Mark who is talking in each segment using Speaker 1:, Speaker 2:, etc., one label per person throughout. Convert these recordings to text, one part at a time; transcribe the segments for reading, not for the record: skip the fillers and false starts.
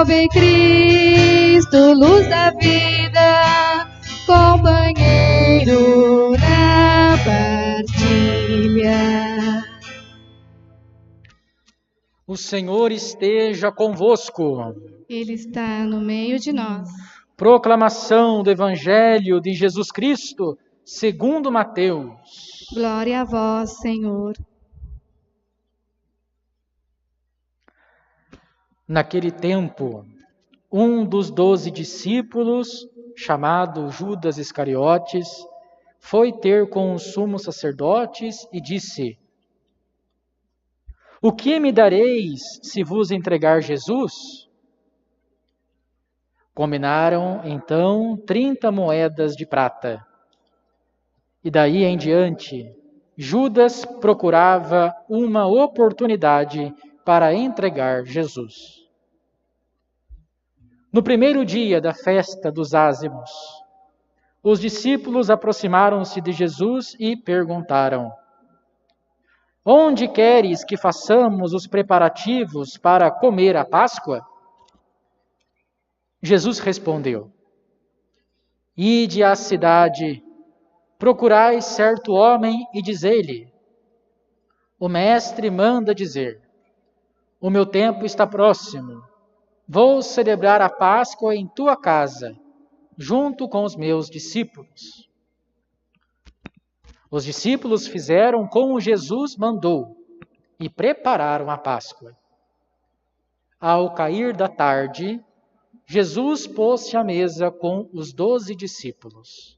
Speaker 1: Salve Cristo, luz da vida, companheiro na partilha.
Speaker 2: O Senhor esteja convosco.
Speaker 1: Ele está no meio de nós.
Speaker 2: Proclamação do Evangelho de Jesus Cristo, segundo Mateus.
Speaker 1: Glória a vós, Senhor.
Speaker 2: Naquele tempo, um dos 12 discípulos, chamado Judas Iscariotes, foi ter com os sumos sacerdotes e disse: O que me dareis se vos entregar Jesus? Combinaram, então, 30 moedas de prata. E daí em diante, Judas procurava uma oportunidade para entregar Jesus. No primeiro dia da festa dos ázimos, os discípulos aproximaram-se de Jesus e perguntaram: Onde queres que façamos os preparativos para comer a Páscoa? Jesus respondeu: Ide à cidade, procurai certo homem e dizei-lhe: O mestre manda dizer: O meu tempo está próximo. Vou celebrar a Páscoa em tua casa, junto com os meus discípulos. Os discípulos fizeram como Jesus mandou e prepararam a Páscoa. Ao cair da tarde, Jesus pôs-se à mesa com os 12 discípulos.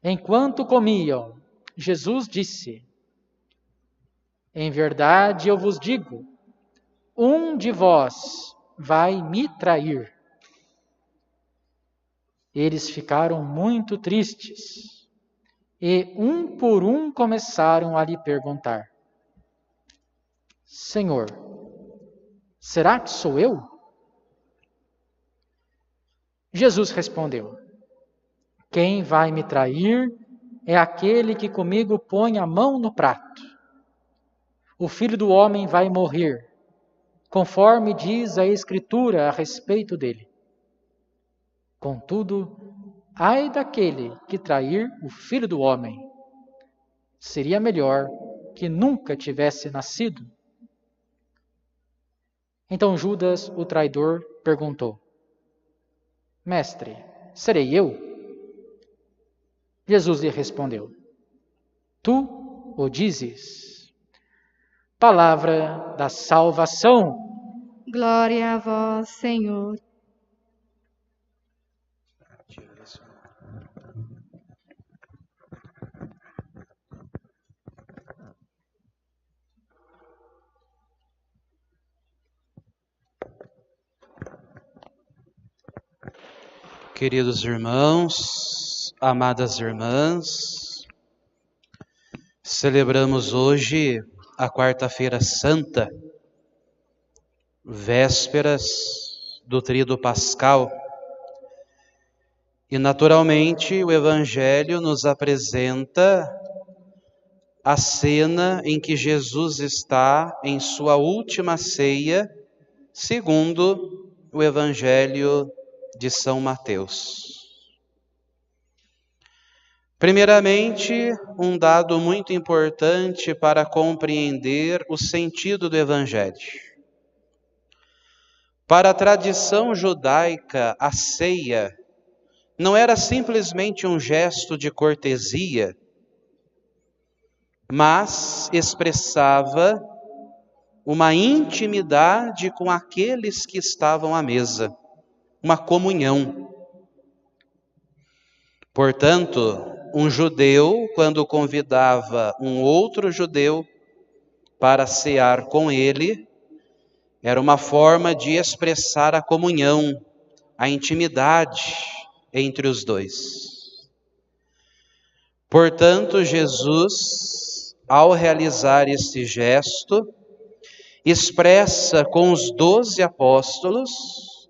Speaker 2: Enquanto comiam, Jesus disse: Em verdade eu vos digo, um de vós vai me trair. Eles ficaram muito tristes e, um por um, começaram a lhe perguntar: Senhor, será que sou eu? Jesus respondeu: Quem vai me trair é aquele que comigo põe a mão no prato. O Filho do Homem vai morrer, conforme diz a Escritura a respeito dele. Contudo, ai daquele que trair o Filho do Homem. Seria melhor que nunca tivesse nascido. Então Judas, o traidor, perguntou: Mestre, serei eu? Jesus lhe respondeu: Tu o dizes. Palavra da salvação.
Speaker 1: Glória a vós, Senhor.
Speaker 3: Queridos irmãos, amadas irmãs, celebramos hoje a Quarta-feira Santa, vésperas do Tríduo Pascal. E naturalmente o Evangelho nos apresenta a cena em que Jesus está em sua última ceia, segundo o Evangelho de São Mateus. Primeiramente, um dado muito importante para compreender o sentido do Evangelho. Para a tradição judaica, a ceia não era simplesmente um gesto de cortesia, mas expressava uma intimidade com aqueles que estavam à mesa, uma comunhão. Portanto, um judeu, quando convidava um outro judeu para cear com ele, era uma forma de expressar a comunhão, a intimidade entre os dois. Portanto, Jesus, ao realizar esse gesto, expressa com os 12 apóstolos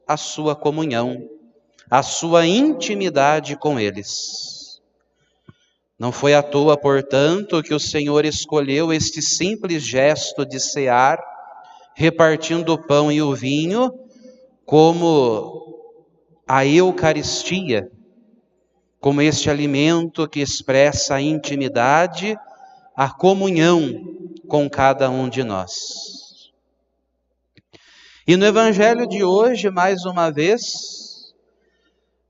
Speaker 3: a sua comunhão, a sua intimidade com eles. Não foi à toa, portanto, que o Senhor escolheu este simples gesto de cear, repartindo o pão e o vinho, como a Eucaristia, como este alimento que expressa a intimidade, a comunhão com cada um de nós. E no Evangelho de hoje, mais uma vez,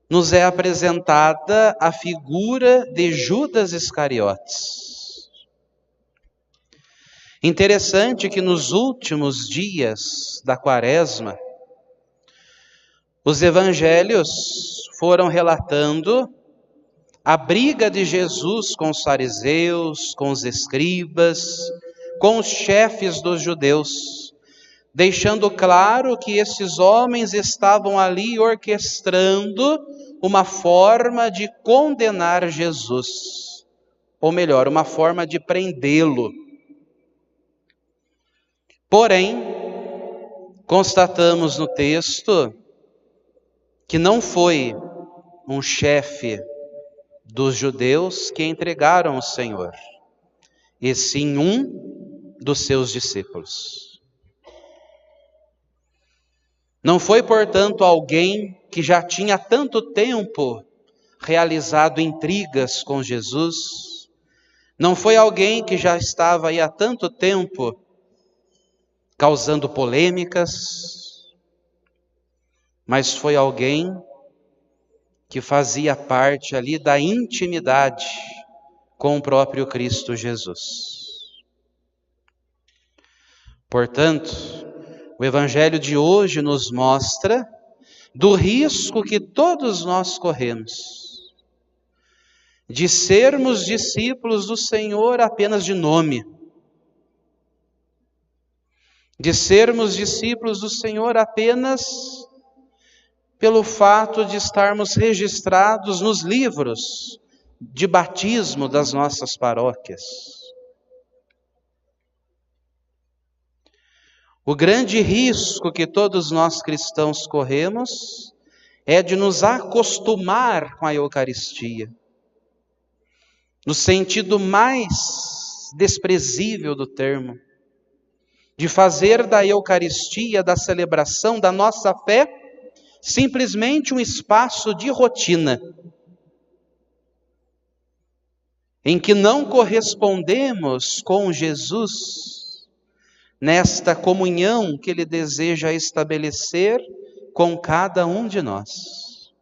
Speaker 3: nos é apresentada a figura de Judas Iscariotes. Interessante que nos últimos dias da Quaresma, os evangelhos foram relatando a briga de Jesus com os fariseus, com os escribas, com os chefes dos judeus, deixando claro que esses homens estavam ali orquestrando uma forma de condenar Jesus, ou melhor, uma forma de prendê-lo. Porém, constatamos no texto que não foi um chefe dos judeus que entregaram o Senhor, e sim um dos seus discípulos. Não foi, portanto, alguém que já tinha tanto tempo realizado intrigas com Jesus, não foi alguém que já estava aí há tanto tempo causando polêmicas, mas foi alguém que fazia parte ali da intimidade com o próprio Cristo Jesus. Portanto, o Evangelho de hoje nos mostra do risco que todos nós corremos de sermos discípulos do Senhor apenas de nome, de sermos discípulos do Senhor apenas pelo fato de estarmos registrados nos livros de batismo das nossas paróquias. O grande risco que todos nós cristãos corremos é de nos acostumar com a Eucaristia, no sentido mais desprezível do termo, de fazer da Eucaristia, da celebração da nossa fé, simplesmente um espaço de rotina, em que não correspondemos com Jesus nesta comunhão que Ele deseja estabelecer com cada um de nós.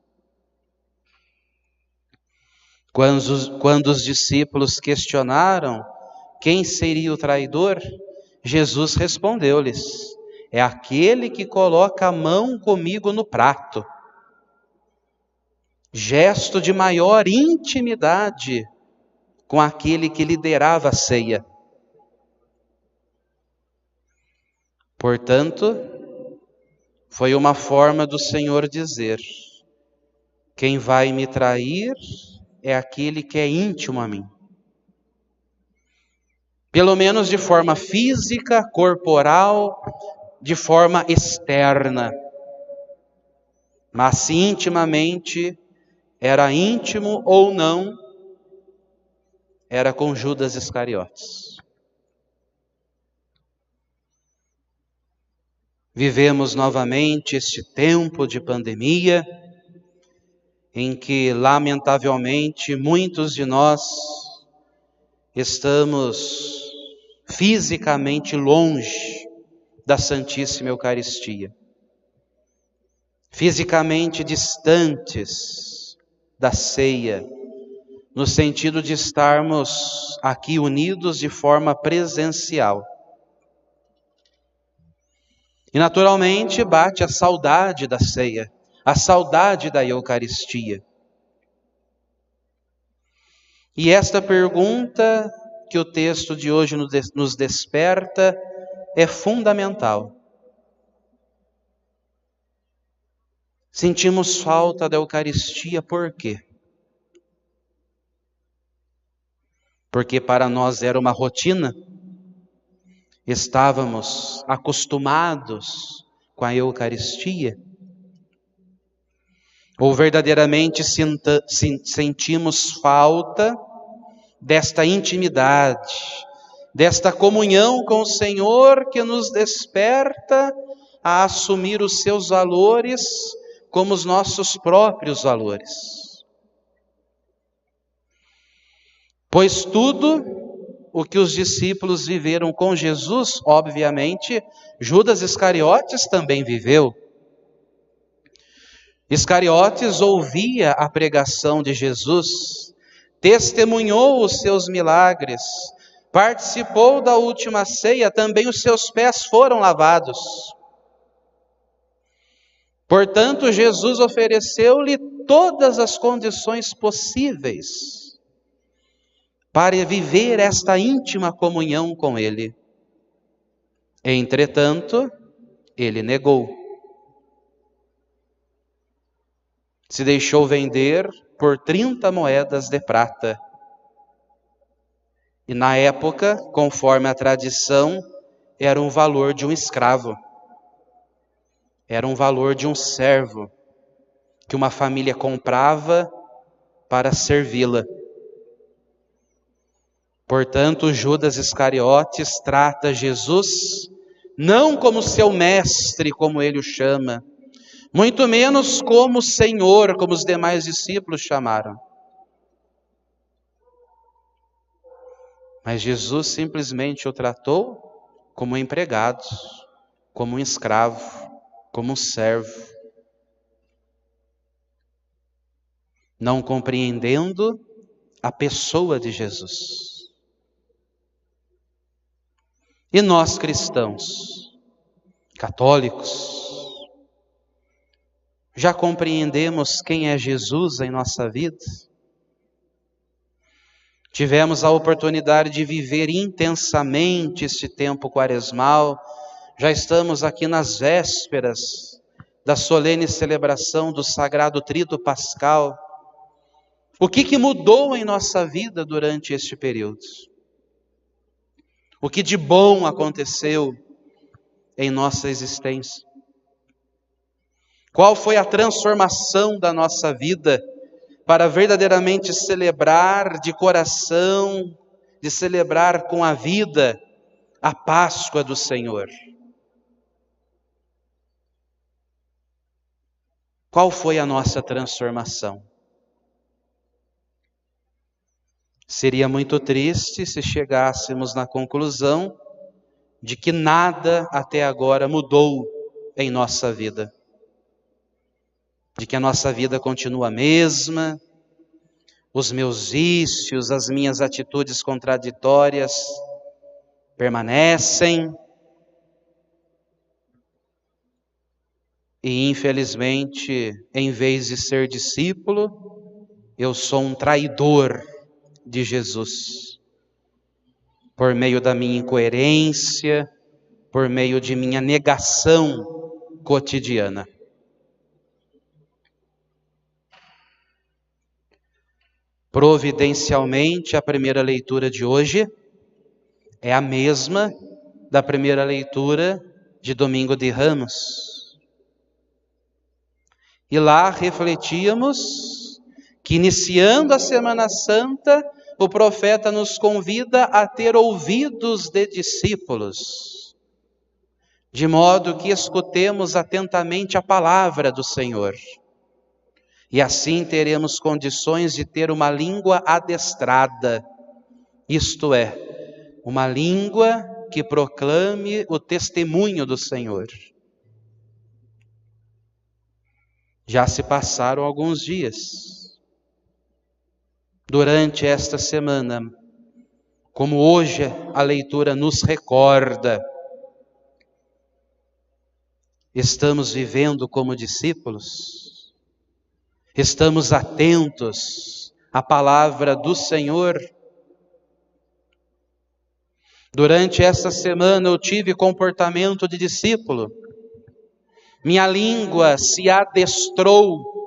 Speaker 3: Quando os discípulos questionaram quem seria o traidor, Jesus respondeu-lhes: é aquele que coloca a mão comigo no prato. Gesto de maior intimidade com aquele que liderava a ceia. Portanto, foi uma forma do Senhor dizer: quem vai me trair é aquele que é íntimo a mim. Pelo menos de forma física, corporal, de forma externa. Mas se intimamente era íntimo ou não, era com Judas Iscariotes. Vivemos novamente este tempo de pandemia, em que, lamentavelmente, muitos de nós estamos fisicamente longe da Santíssima Eucaristia, fisicamente distantes da ceia, no sentido de estarmos aqui unidos de forma presencial. E naturalmente bate a saudade da ceia, a saudade da Eucaristia. E esta pergunta que o texto de hoje nos desperta é fundamental. Sentimos falta da Eucaristia por quê? Porque para nós era uma rotina, estávamos acostumados com a Eucaristia, ou verdadeiramente sentimos falta desta intimidade, desta comunhão com o Senhor que nos desperta a assumir os seus valores como os nossos próprios valores. Pois tudo o que os discípulos viveram com Jesus, obviamente, Judas Iscariotes também viveu. Iscariotes ouvia a pregação de Jesus, testemunhou os seus milagres, participou da última ceia, também os seus pés foram lavados. Portanto, Jesus ofereceu-lhe todas as condições possíveis para viver esta íntima comunhão com ele. Entretanto, ele negou. Se deixou vender por 30 moedas de prata. E na época, conforme a tradição, era um valor de um escravo. Era um valor de um servo que uma família comprava para servi-la. Portanto, Judas Iscariotes trata Jesus não como seu mestre, como ele o chama, muito menos como Senhor, como os demais discípulos chamaram. Mas Jesus simplesmente o tratou como um empregado, como um escravo, como um servo. Não compreendendo a pessoa de Jesus. E nós cristãos, católicos, já compreendemos quem é Jesus em nossa vida? Tivemos a oportunidade de viver intensamente este tempo quaresmal, já estamos aqui nas vésperas da solene celebração do Sagrado Tríduo Pascal. O que mudou em nossa vida durante este período? O que de bom aconteceu em nossa existência? Qual foi a transformação da nossa vida para verdadeiramente celebrar de coração, de celebrar com a vida a Páscoa do Senhor? Qual foi a nossa transformação? Seria muito triste se chegássemos na conclusão de que nada até agora mudou em nossa vida. De que a nossa vida continua a mesma, os meus vícios, as minhas atitudes contraditórias permanecem. E infelizmente, em vez de ser discípulo, eu sou um traidor de Jesus, por meio da minha incoerência, por meio de minha negação cotidiana. Providencialmente, a primeira leitura de hoje é a mesma da primeira leitura de Domingo de Ramos. E lá refletíamos que, iniciando a Semana Santa, o profeta nos convida a ter ouvidos de discípulos, de modo que escutemos atentamente a palavra do Senhor. E assim teremos condições de ter uma língua adestrada, isto é, uma língua que proclame o testemunho do Senhor. Já se passaram alguns dias. Durante esta semana, como hoje a leitura nos recorda, estamos vivendo como discípulos, estamos atentos à palavra do Senhor. Durante esta semana eu tive comportamento de discípulo, minha língua se adestrou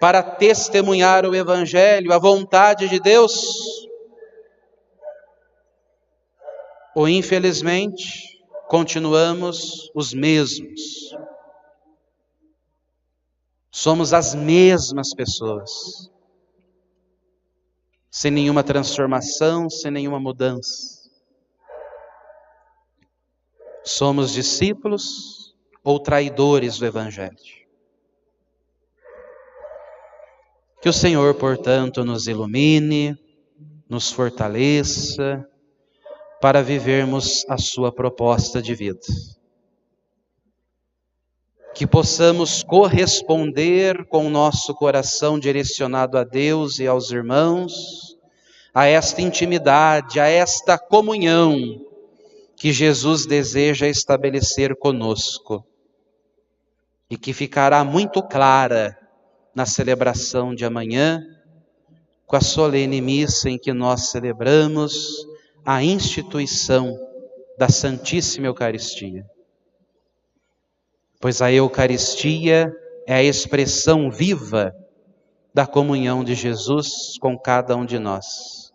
Speaker 3: para testemunhar o Evangelho, a vontade de Deus. Ou infelizmente, continuamos os mesmos. Somos as mesmas pessoas, sem nenhuma transformação, sem nenhuma mudança. Somos discípulos, ou traidores do Evangelho. Que o Senhor, portanto, nos ilumine, nos fortaleça para vivermos a sua proposta de vida. Que possamos corresponder com o nosso coração direcionado a Deus e aos irmãos, a esta intimidade, a esta comunhão que Jesus deseja estabelecer conosco e que ficará muito clara na celebração de amanhã, com a solene missa em que nós celebramos a instituição da Santíssima Eucaristia. Pois a Eucaristia é a expressão viva da comunhão de Jesus com cada um de nós.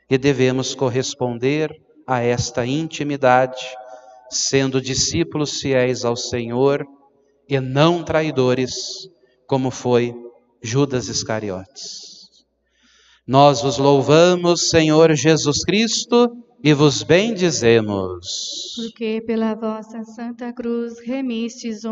Speaker 3: E devemos corresponder a esta intimidade, sendo discípulos fiéis ao Senhor e não traidores, como foi Judas Iscariotes. Nós vos louvamos, Senhor Jesus Cristo, e vos bendizemos.
Speaker 1: Porque pela vossa Santa Cruz remistes o